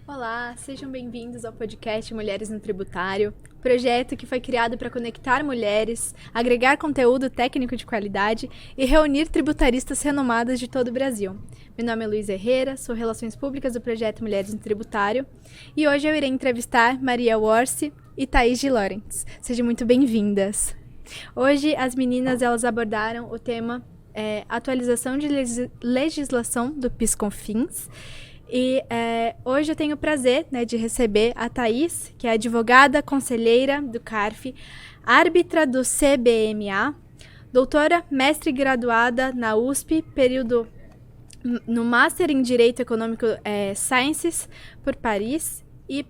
Olá, sejam bem-vindos ao podcast Mulheres no Tributário, projeto que foi criado para conectar mulheres, agregar conteúdo técnico de qualidade e reunir tributaristas renomadas de todo o Brasil. Meu nome é Luiz Herrera, sou Relações Públicas do projeto Mulheres no Tributário e hoje eu irei entrevistar Maria Worse e Thaís de Lorentz. Sejam muito bem-vindas. Hoje as meninas elas abordaram o tema atualização de legislação do PIS/COFINS. E hoje eu tenho o prazer, de receber a Thaís, que é advogada, conselheira do CARF, árbitra do CBMA, doutora, mestre graduada na USP, período no Master em Direito Econômico Sciences por Paris e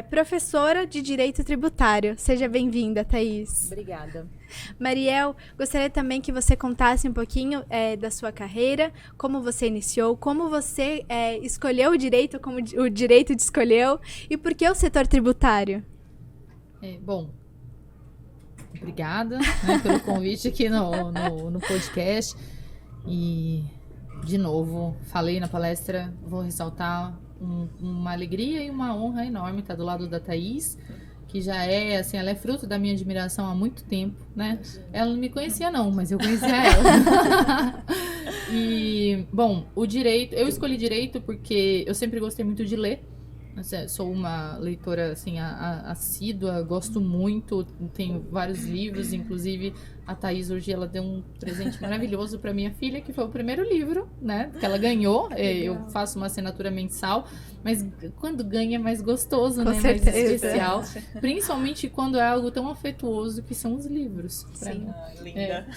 professora de Direito Tributário. Seja bem-vinda, Thaís. Obrigada. Mariel, gostaria também que você contasse um pouquinho da sua carreira, como você iniciou, como você escolheu o direito, como o direito te escolheu e por que o setor tributário? Obrigada pelo convite aqui no podcast. E, de novo, falei na palestra, vou ressaltar uma alegria e uma honra enorme estar do lado da Thaís, que já ela é fruto da minha admiração há muito tempo, né? Ela não me conhecia não, mas eu conhecia ela. E, o direito, eu escolhi direito porque eu sempre gostei muito de ler. Sou uma leitora, assídua, gosto muito, tenho vários livros, inclusive a Thaís hoje ela deu um presente maravilhoso para minha filha, que foi o primeiro livro, né, que ela ganhou. Eu faço uma assinatura mensal, mas quando ganha é mais gostoso, né, mais especial, principalmente quando é algo tão afetuoso que são os livros. Sim, linda.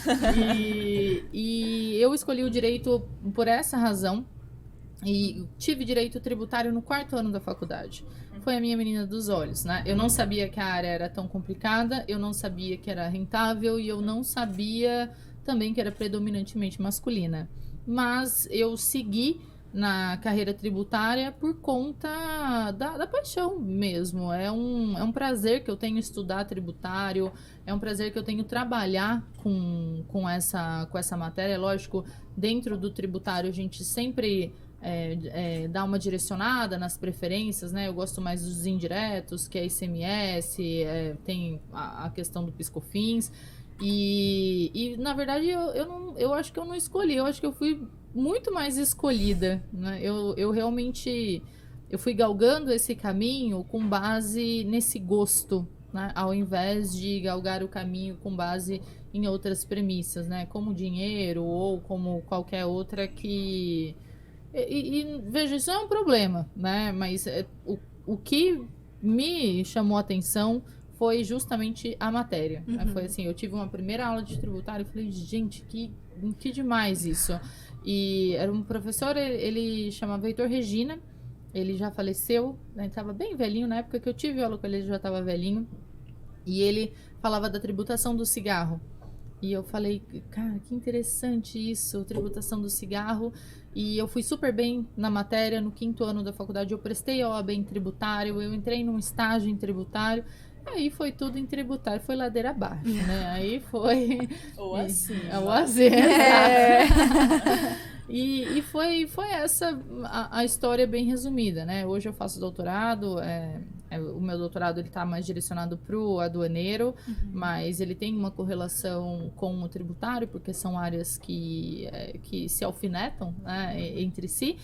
E eu escolhi o direito por essa razão. E tive direito tributário no 4º ano da faculdade. Foi a minha menina dos olhos, né? Eu não sabia que a área era tão complicada, eu não sabia que era rentável e eu não sabia também que era predominantemente masculina. Mas eu segui na carreira tributária por conta da paixão mesmo. É um prazer que eu tenho estudar tributário, é um prazer que eu tenho trabalhar com essa matéria. Lógico, dentro do tributário a gente sempre dar uma direcionada nas preferências, né? Eu gosto mais dos indiretos, que é ICMS, tem a questão do PIS/COFINS, e na verdade eu acho que eu não escolhi, eu acho que eu fui muito mais escolhida, né? Eu realmente fui galgando esse caminho com base nesse gosto, né? Ao invés de galgar o caminho com base em outras premissas, né? Como dinheiro ou como qualquer outra que... E veja, isso é um problema, né? Mas o que me chamou a atenção foi justamente a matéria. Uhum. Né? Foi assim, eu tive uma primeira aula de tributário e falei, gente, que demais isso. E era um professor, ele chamava Heitor Regina, ele já faleceu, né? Estava bem velhinho, na época que eu tive aula com ele já estava velhinho. E ele falava da tributação do cigarro. E eu falei, cara, que interessante isso, tributação do cigarro. E eu fui super bem na matéria, no 5º ano da faculdade eu prestei a OAB em tributário, eu entrei num estágio em tributário, aí foi tudo em tributário, foi ladeira abaixo, né? Aí foi... Ou assim. Ou assim, E foi essa a história bem resumida, né? Hoje eu faço doutorado, o meu doutorado ele está mais direcionado para o aduaneiro, mas ele tem uma correlação com o tributário, porque são áreas que se alfinetam, né, entre si,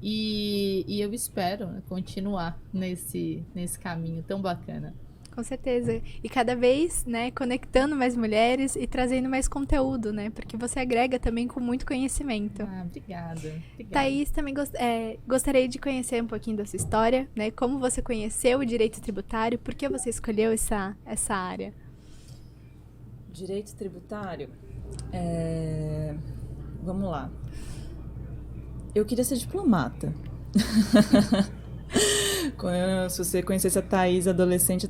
e eu espero, né, continuar nesse caminho tão bacana. Com certeza. E cada vez, conectando mais mulheres e trazendo mais conteúdo, né? Porque você agrega também com muito conhecimento. Obrigada. Thaís, também gostaria de conhecer um pouquinho da sua história, né? Como você conheceu o direito tributário, por que você escolheu essa área? Direito tributário? Vamos lá. Eu queria ser diplomata. Se você conhecesse a Thaís adolescente,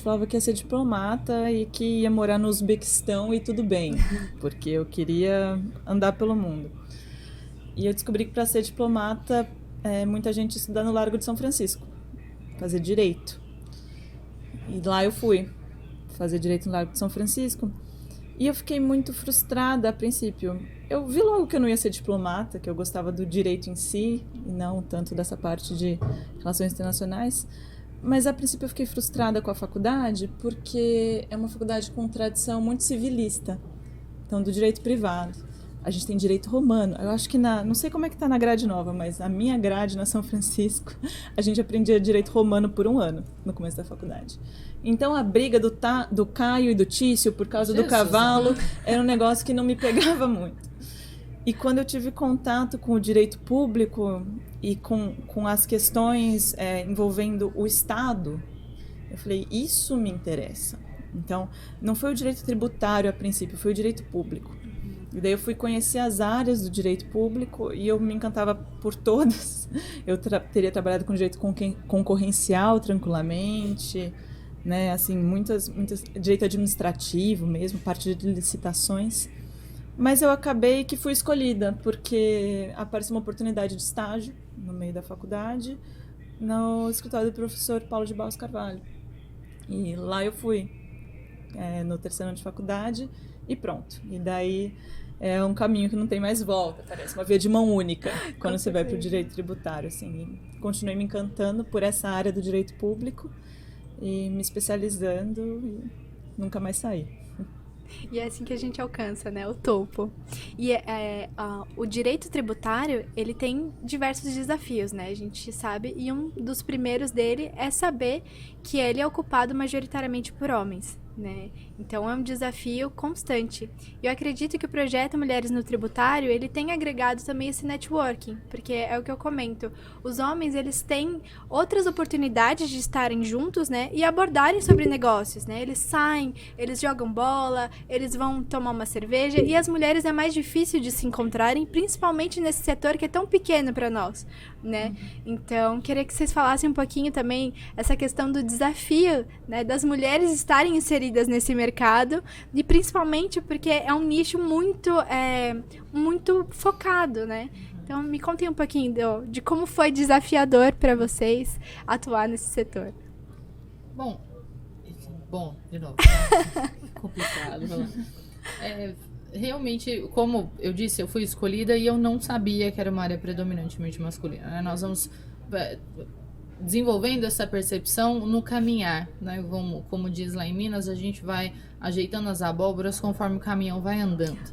falava que ia ser diplomata e que ia morar no Uzbequistão e tudo bem, porque eu queria andar pelo mundo. E eu descobri que para ser diplomata, muita gente estuda no Largo de São Francisco, fazer direito. E lá eu fui fazer direito no Largo de São Francisco. E eu fiquei muito frustrada a princípio. Eu vi logo que eu não ia ser diplomata, que eu gostava do direito em si, e não tanto dessa parte de relações internacionais. Mas a princípio eu fiquei frustrada com a faculdade, porque é uma faculdade com tradição muito civilista. Então, do direito privado. A gente tem direito romano. Eu acho que não sei como é que tá na grade nova, mas a minha grade na São Francisco, a gente aprendia direito romano por 1 ano, no começo da faculdade. Então, a briga do Caio e do Tício por causa do cavalo era um negócio que não me pegava muito. E quando eu tive contato com o direito público e com as questões envolvendo o Estado, eu falei, isso me interessa. Então, não foi o direito tributário a princípio, foi o direito público. E daí eu fui conhecer as áreas do direito público e eu me encantava por todas. Eu teria trabalhado com direito concorrencial tranquilamente, né? Assim, muitas direito administrativo mesmo, parte de licitações. Mas eu acabei que fui escolhida, porque apareceu uma oportunidade de estágio no meio da faculdade, no escritório do professor Paulo de Barros Carvalho. E lá eu fui, no 3º ano de faculdade, e pronto. E daí é um caminho que não tem mais volta, parece uma via de mão única, quando você vai para o direito tributário. Assim. E continuei me encantando por essa área do direito público, e me especializando, e nunca mais saí. E é assim que a gente alcança, né? O topo. E o direito tributário, ele tem diversos desafios, né? A gente sabe. E um dos primeiros dele é saber que ele é ocupado majoritariamente por homens, né? Então, é um desafio constante. E eu acredito que o projeto Mulheres no Tributário, ele tem agregado também esse networking, porque é o que eu comento. Os homens, eles têm outras oportunidades de estarem juntos, né? E abordarem sobre negócios, né? Eles saem, eles jogam bola, eles vão tomar uma cerveja, e as mulheres é mais difícil de se encontrarem, principalmente nesse setor que é tão pequeno para nós, né? Então, queria que vocês falassem um pouquinho também essa questão do desafio, né, das mulheres estarem inseridas nesse mercado, e principalmente porque é um nicho muito focado, né? Então, me contem um pouquinho de como foi desafiador para vocês atuar nesse setor. Bom, de novo, complicado. Realmente, como eu disse, eu fui escolhida e eu não sabia que era uma área predominantemente masculina, né? Nós vamos desenvolvendo essa percepção no caminhar, né? Como diz lá em Minas, a gente vai ajeitando as abóboras conforme o caminhão vai andando.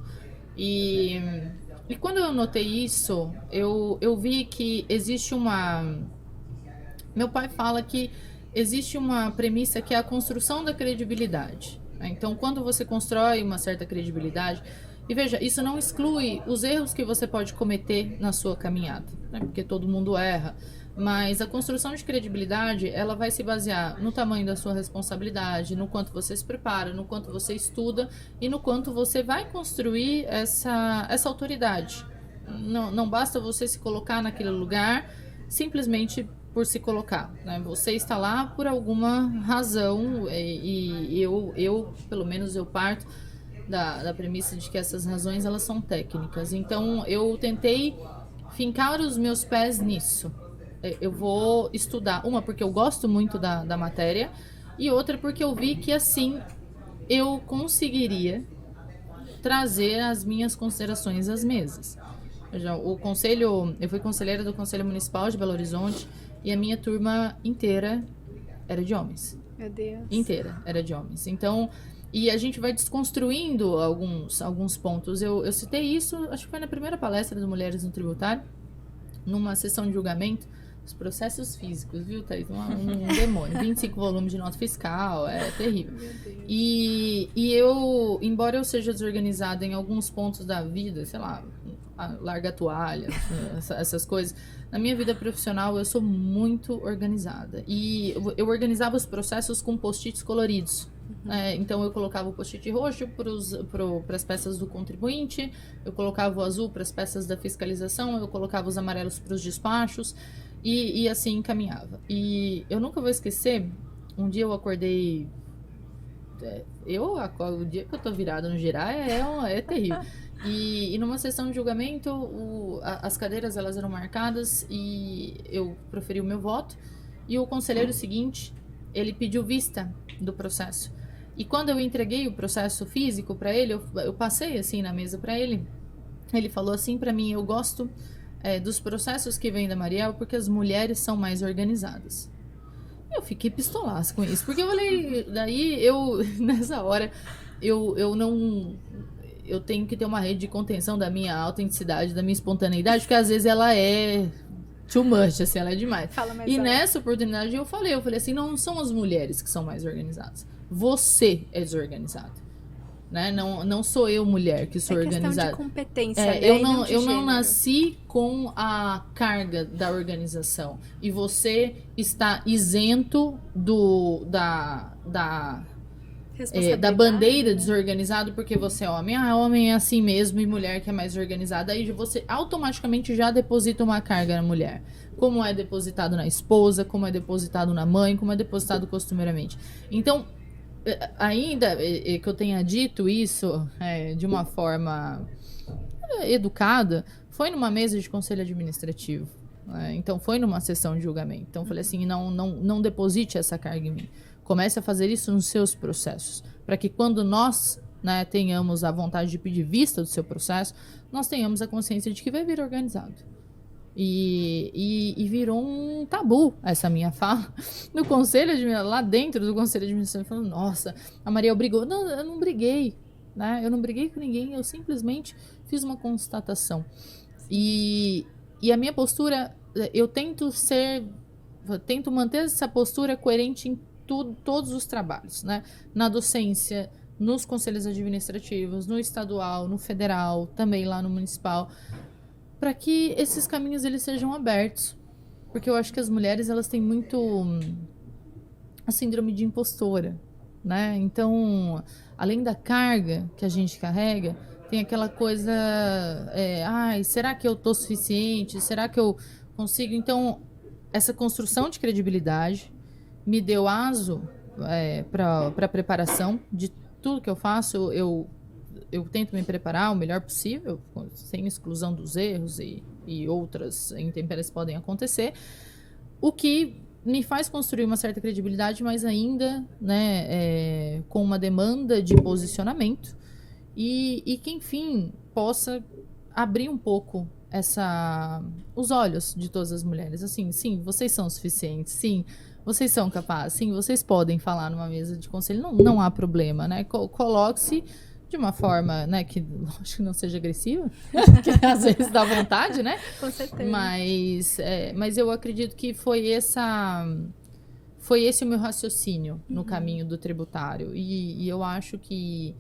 E quando eu notei isso, eu vi que existe Meu pai fala que existe uma premissa que é a construção da credibilidade. Então, quando você constrói uma certa credibilidade, e veja, isso não exclui os erros que você pode cometer na sua caminhada, né? Porque todo mundo erra, mas a construção de credibilidade, ela vai se basear no tamanho da sua responsabilidade, no quanto você se prepara, no quanto você estuda e no quanto você vai construir essa autoridade. Não basta você se colocar naquele lugar simplesmente por se colocar, né? Você está lá por alguma razão, e eu pelo menos eu parto da premissa de que essas razões elas são técnicas. Então eu tentei fincar os meus pés nisso. Eu vou estudar, uma porque eu gosto muito da matéria, e outra porque eu vi que assim eu conseguiria trazer as minhas considerações às mesas. Eu fui conselheira do Conselho Municipal de Belo Horizonte, e a minha turma inteira era de homens. Meu Deus. Inteira era de homens. Então, e a gente vai desconstruindo alguns pontos. Eu citei isso, acho que foi na primeira palestra das Mulheres no Tributário, numa sessão de julgamento, os processos físicos, viu, Thaís? Um demônio. 25 volumes de nota fiscal, é terrível. E eu, embora eu seja desorganizada em alguns pontos da vida, sei lá, larga a toalha, essas coisas, na minha vida profissional eu sou muito organizada. E eu organizava os processos com post-its coloridos. Então eu colocava o post-it roxo para as peças do contribuinte, eu colocava o azul para as peças da fiscalização, eu colocava os amarelos para os despachos, e assim encaminhava. E eu nunca vou esquecer, um dia eu acordei, o dia que eu tô virada no girar é terrível. E numa sessão de julgamento, as cadeiras elas eram marcadas e eu proferi o meu voto, e o conselheiro seguinte, ele pediu vista do processo. E quando eu entreguei o processo físico para ele, eu passei assim na mesa para ele. Ele falou assim para mim: eu gosto dos processos que vêm da Mariel porque as mulheres são mais organizadas. Eu fiquei pistolaço com isso, porque eu falei, daí nessa hora, eu tenho que ter uma rede de contenção da minha autenticidade, da minha espontaneidade, porque às vezes ela é too much, assim, ela é demais. Fala mais E alto. nessa oportunidade eu falei assim, não são as mulheres que são mais organizadas, você é desorganizada. Né? Não sou eu, mulher, que sou organizada. É questão de competência, né? Eu E não, de eu não gênero. nasci com a carga da organização. E você está isento da Responsabilidade, bandeira né? desorganizado porque você é homem. Ah, homem é assim mesmo e mulher que é mais organizada. Aí você automaticamente já deposita uma carga na mulher. Como é depositado na esposa, como é depositado na mãe, como é depositado costumeiramente. Então, ainda que eu tenha dito isso de uma forma educada, foi numa mesa de conselho administrativo. Então, foi numa sessão de julgamento. Então, eu falei assim, não deposite essa carga em mim. Comece a fazer isso nos seus processos. Para que quando nós tenhamos a vontade de pedir vista do seu processo, nós tenhamos a consciência de que vai vir organizado. E virou um tabu essa minha fala no conselho lá dentro do conselho administrativo, falando, nossa, a Mariel brigou. Não, eu não briguei, né? Eu não briguei com ninguém, eu simplesmente fiz uma constatação. E a minha postura, eu tento manter essa postura coerente em todos os trabalhos, né? Na docência, nos conselhos administrativos, no estadual, no federal, também lá no municipal, para que esses caminhos eles sejam abertos. Porque eu acho que as mulheres elas têm muito a síndrome de impostora, né? Então, além da carga que a gente carrega, tem aquela coisa, será que eu tô suficiente? Será que eu consigo? Então, essa construção de credibilidade me deu aso para preparação de tudo que eu faço. Eu tento me preparar o melhor possível, sem exclusão dos erros e outras intempéries podem acontecer, o que me faz construir uma certa credibilidade, mas ainda com uma demanda de posicionamento e que, enfim, possa abrir um pouco os olhos de todas as mulheres. Assim, sim, vocês são suficientes, sim, vocês são capazes, sim, vocês podem falar numa mesa de conselho, não há problema, né? Coloque-se de uma forma, né, que acho que não seja agressiva, que às vezes dá vontade, né? Com certeza. Mas eu acredito que foi esse o meu raciocínio no caminho do tributário. E eu acho que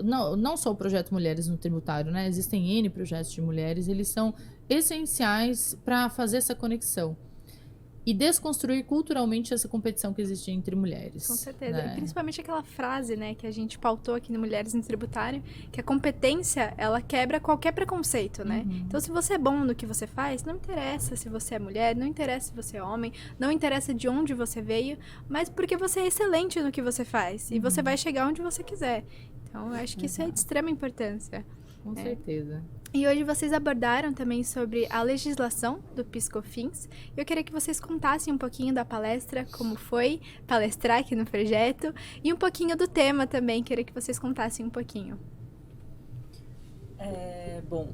não só o projeto Mulheres no Tributário, né? Existem N projetos de mulheres, eles são essenciais para fazer essa conexão e desconstruir culturalmente essa competição que existe entre mulheres. Com certeza. Né? E principalmente aquela frase, né, que a gente pautou aqui no Mulheres no Tributário, que a competência, ela quebra qualquer preconceito, né? Então, se você é bom no que você faz, não interessa se você é mulher, não interessa se você é homem, não interessa de onde você veio, mas porque você é excelente no que você faz. E você vai chegar onde você quiser. Então, eu acho que isso é de extrema importância. Com certeza. E hoje vocês abordaram também sobre a legislação do PiscoFins. Eu queria que vocês contassem um pouquinho da palestra, como foi palestrar aqui no projeto, e um pouquinho do tema também, queria que vocês contassem um pouquinho. Bom,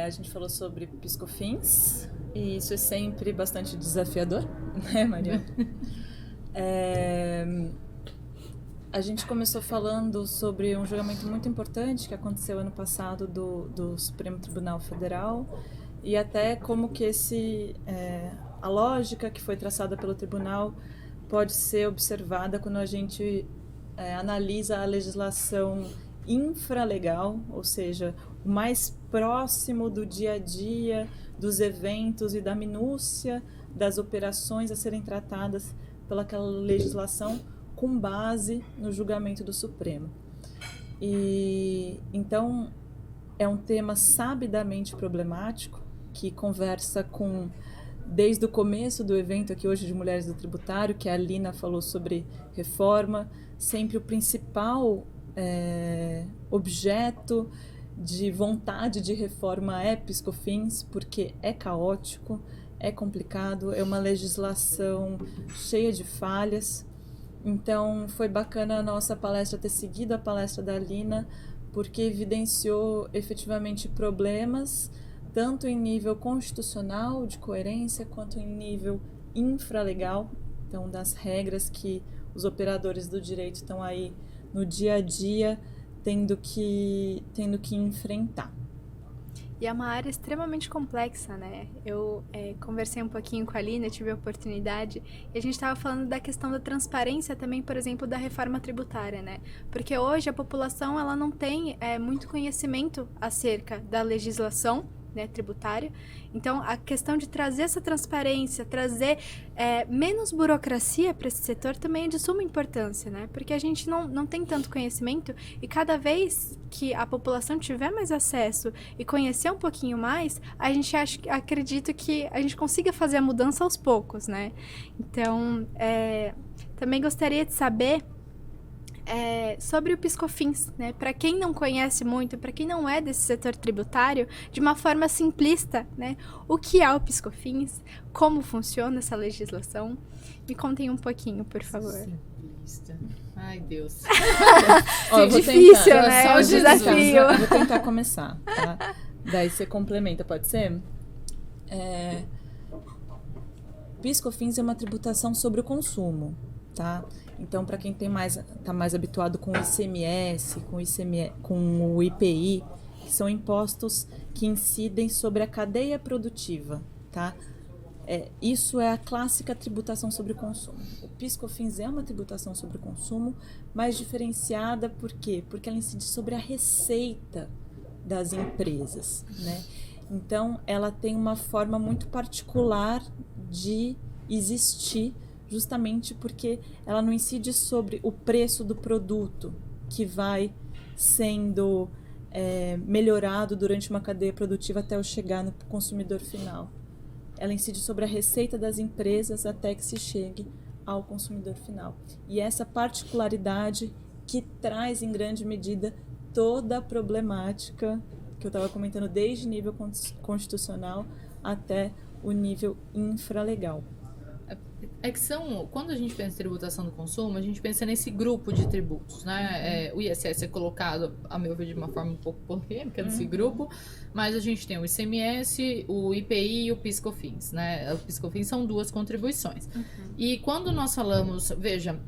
a gente falou sobre PiscoFins, e isso é sempre bastante desafiador, né, Maria? A gente começou falando sobre um julgamento muito importante que aconteceu ano passado do Supremo Tribunal Federal e até como que a lógica que foi traçada pelo tribunal pode ser observada quando a gente analisa a legislação infralegal, ou seja, o mais próximo do dia a dia, dos eventos e da minúcia das operações a serem tratadas pelaquela legislação com base no julgamento do Supremo. E então é um tema sabidamente problemático que conversa com, desde o começo do evento aqui hoje de Mulheres do Tributário, que a Alina falou sobre reforma, sempre o principal objeto de vontade de reforma é PiscoFins, porque é caótico, é complicado, é uma legislação cheia de falhas. Então, foi bacana a nossa palestra ter seguido a palestra da Lina, porque evidenciou efetivamente problemas, tanto em nível constitucional, de coerência, quanto em nível infralegal, então das regras que os operadores do direito estão aí no dia a dia tendo que enfrentar. E é uma área extremamente complexa, né? Eu conversei um pouquinho com a Lina, tive a oportunidade, e a gente estava falando da questão da transparência também, por exemplo, da reforma tributária, né? Porque hoje a população ela não tem muito conhecimento acerca da legislação, né, tributária. Então, a questão de trazer essa transparência, trazer menos burocracia para esse setor também é de suma importância, né? Porque a gente não tem tanto conhecimento e cada vez que a população tiver mais acesso e conhecer um pouquinho mais, a gente acredita que a gente consiga fazer a mudança aos poucos, né? Então, também gostaria de saber sobre o PiscoFins, né? Para quem não conhece muito, para quem não é desse setor tributário, de uma forma simplista, né? O que é o PiscoFins? Como funciona essa legislação? Me contem um pouquinho, por favor. Simplista. Ai, Deus. Ó, difícil, tentar, né? só É um Jesus. desafio. Eu vou tentar começar, tá? Daí você complementa, pode ser? PiscoFins é uma tributação sobre o consumo, tá? Então, para quem tá mais habituado com o ICMS, com o IPI, que são impostos que incidem sobre a cadeia produtiva, tá? Isso é a clássica tributação sobre o consumo. O PiscoFins é uma tributação sobre o consumo, mas diferenciada por quê? Porque ela incide sobre a receita das empresas, né? Então, ela tem uma forma muito particular de existir, justamente porque ela não incide sobre o preço do produto que vai sendo melhorado durante uma cadeia produtiva até eu chegar no consumidor final. Ela incide sobre a receita das empresas até que se chegue ao consumidor final. E essa particularidade que traz em grande medida toda a problemática que eu estava comentando desde nível constitucional até o nível infralegal. Quando a gente pensa em tributação do consumo, a gente pensa nesse grupo de tributos, né? O ISS é colocado, a meu ver, de uma forma um pouco polêmica nesse grupo, mas a gente tem o ICMS, o IPI e o PiscoFins, né? O PiscoFins são duas contribuições. E quando nós falamos, veja,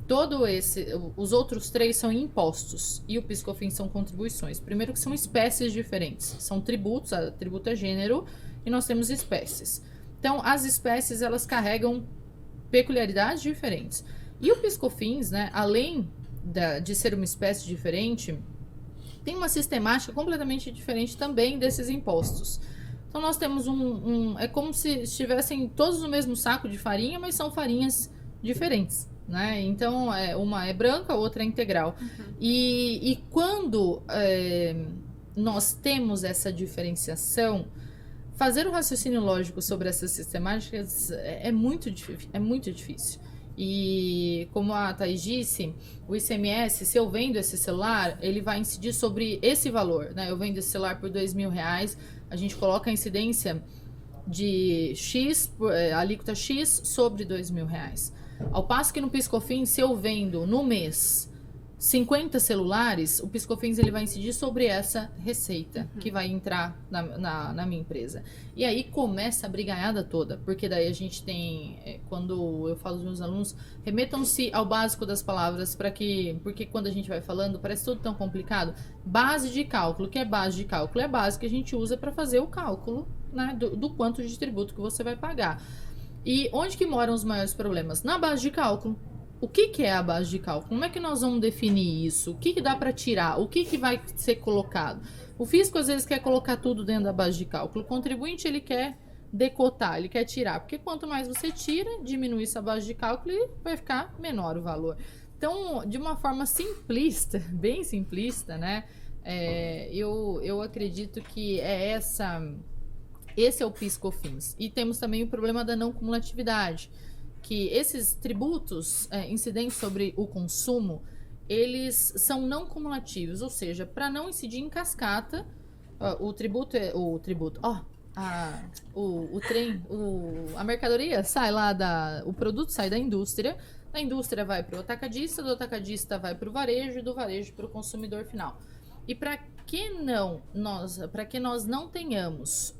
os outros três são impostos e o PiscoFins são contribuições. Primeiro que são espécies diferentes, são tributos, a tributo é gênero e nós temos espécies. Então, as espécies, elas carregam peculiaridades diferentes. E o PiscoFins, né, além de ser uma espécie diferente, tem uma sistemática completamente diferente também desses impostos. Então, nós temos é como se estivessem todos no mesmo saco de farinha, mas são farinhas diferentes, né? Então, uma é branca, a outra é integral. E quando nós temos essa diferenciação, fazer o raciocínio lógico sobre essas sistemáticas é muito difícil. E como a Thaís disse, o ICMS, se eu vendo esse celular, ele vai incidir sobre esse valor, né? Eu vendo esse celular por R$2.000, a gente coloca a incidência de X, alíquota X sobre R$2.000. Ao passo que no PiscoFins, se eu vendo no mês 50 celulares, o PiscoFins ele vai incidir sobre essa receita que vai entrar na minha empresa. E aí começa a brigaiada toda, porque daí a gente tem, quando eu falo aos meus alunos, remetam-se ao básico das palavras, porque quando a gente vai falando, parece tudo tão complicado. Base de cálculo, o que é base de cálculo? É a base que a gente usa para fazer o cálculo, né, do quanto de tributo que você vai pagar. E onde que moram os maiores problemas? Na base de cálculo. O que é a base de cálculo? Como é que nós vamos definir isso? O que dá para tirar? O que vai ser colocado? O fisco às vezes quer colocar tudo dentro da base de cálculo. O contribuinte ele quer decotar, ele quer tirar. Porque quanto mais você tira, diminui essa base de cálculo e vai ficar menor o valor. Então, de uma forma simplista, bem simplista, né? Eu acredito que esse é o PiscoFins. E temos também o problema da não cumulatividade, que esses tributos incidentes sobre o consumo, eles são não cumulativos, ou seja, para não incidir em cascata, a mercadoria sai lá o produto sai da indústria, Da indústria vai para o atacadista, do atacadista vai para o varejo e do varejo para o consumidor final. E para que nós não tenhamos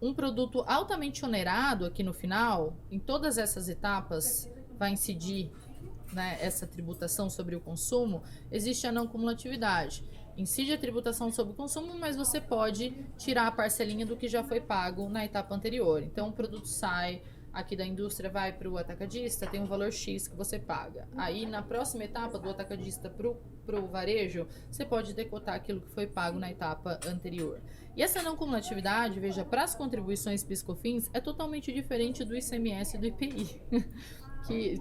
um produto altamente onerado aqui no final, em todas essas etapas vai incidir, né, essa tributação sobre o consumo, existe a não cumulatividade. Incide a tributação sobre o consumo, mas você pode tirar a parcelinha do que já foi pago na etapa anterior. Então, o produto sai aqui da indústria, vai para o atacadista, tem um valor X que você paga. Aí, na próxima etapa, do atacadista para o varejo, você pode decotar aquilo que foi pago na etapa anterior. E essa não cumulatividade, veja, para as contribuições PIS/COFINS, é totalmente diferente do ICMS e do IPI,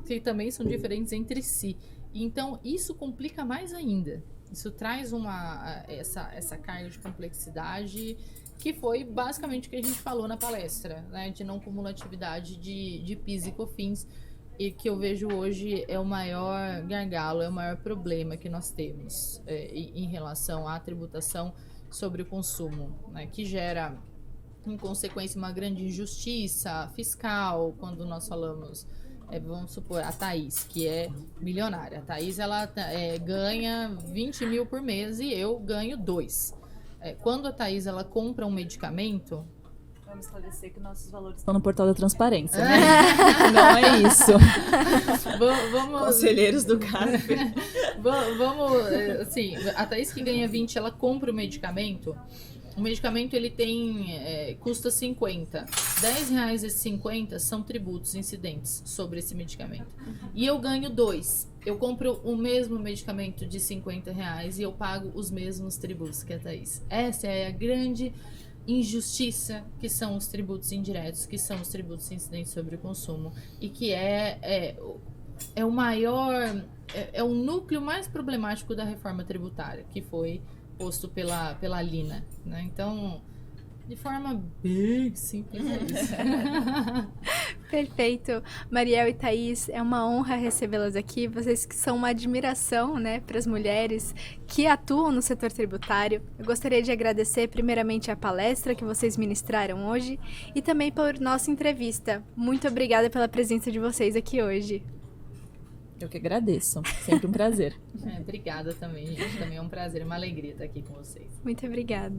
que também são diferentes entre si. Então, isso complica mais ainda. Isso traz essa carga de complexidade que foi basicamente o que a gente falou na palestra, né, de não cumulatividade de PIS e COFINS, e que eu vejo hoje é o maior gargalo, é o maior problema que nós temos em relação à tributação sobre o consumo, né, que gera, em consequência, uma grande injustiça fiscal. Quando nós falamos, vamos supor, a Thaís, que é milionária. A Thaís, ela ganha 20 mil por mês e eu ganho 2. Quando a Thaís, ela compra um medicamento... Vamos esclarecer que nossos valores estão no portal da transparência, né? Não é isso. Vamos... Conselheiros do CARF. Vamos, assim, a Thaís que ganha 20, ela compra o medicamento. O medicamento, ele custa 50. R$10,50 são tributos incidentes sobre esse medicamento. E eu ganho 2. Eu compro o mesmo medicamento de R$50 e eu pago os mesmos tributos que a Thaís. Essa é a grande injustiça, que são os tributos indiretos, que são os tributos incidentes sobre o consumo, e que é o maior, é o núcleo mais problemático da reforma tributária, que foi posto pela Lina, né? Então, de forma bem simples, é isso. Perfeito. Mariel e Thaís, é uma honra recebê-las aqui. Vocês que são uma admiração, né, para as mulheres que atuam no setor tributário. Eu gostaria de agradecer primeiramente a palestra que vocês ministraram hoje e também por nossa entrevista. Muito obrigada pela presença de vocês aqui hoje. Eu que agradeço. Sempre um prazer. Obrigada também, gente. Também é um prazer, uma alegria estar aqui com vocês. Muito obrigada.